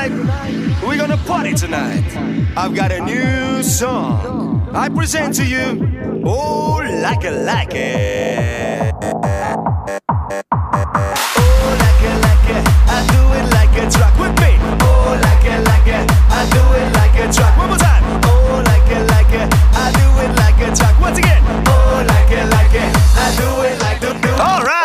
tonight. We're gonna party tonight. I've got a new song. I present to you, oh, like it, like it. Oh, like it, I do it like a truck with me. Oh, like it, I do it like a truck. One more time. Oh, like it, I do it like a truck. Once again. Oh, like it, I do it like the do. All right.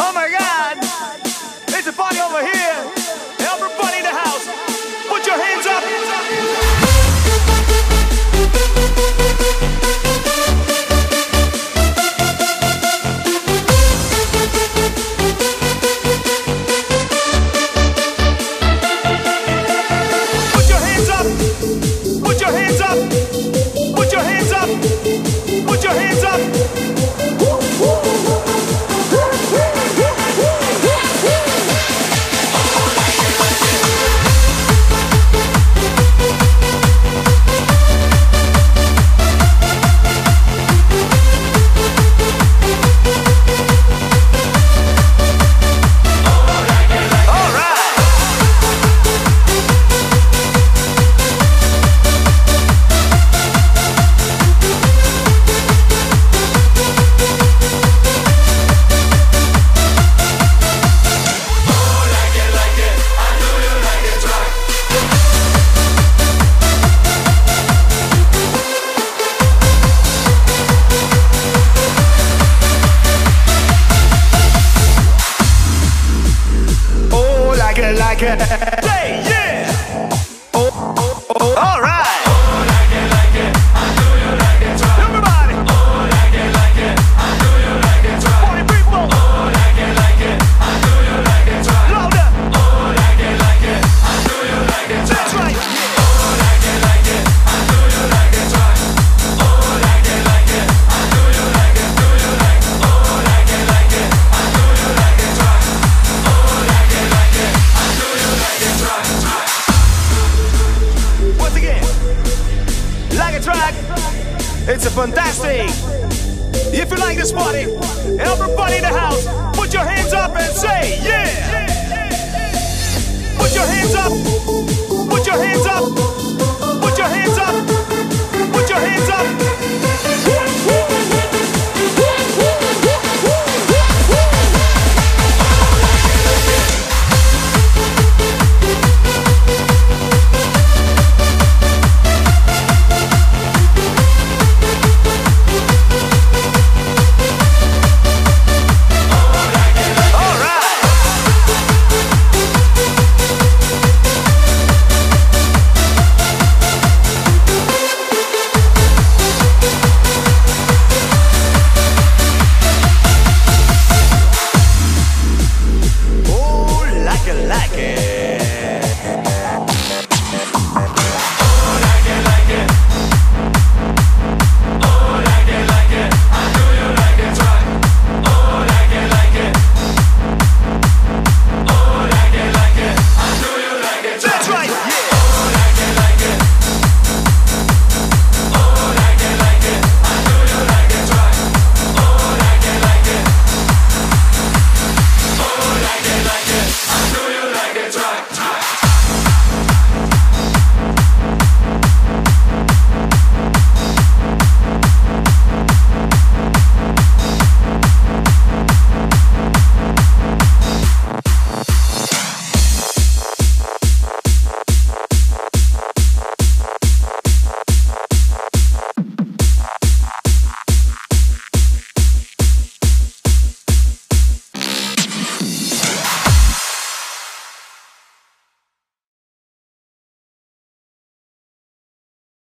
Oh my God, it's a party over here. Everybody in the house, put your hands up. Put your hands up. Put your hands up. Put your hands up. Put your hands up. Like it. Say yeah. Oh, oh, oh. All right. Oh, like it, I do you like it. Everybody. Oh, like it, I do you like it. Party people. Oh, like it, I do you like it. Louder. Oh, like it, I do you like it. That's right. Oh, like it, I do you like it. Oh, like it, I do you like it. Do you like? Oh, like it, I do you like it. Oh, like it, I do you like it. Once again, like a track, it's a fantastic. If you like this party, everybody in the house, put your hands up and say yeah. Put your hands up. Put your hands up.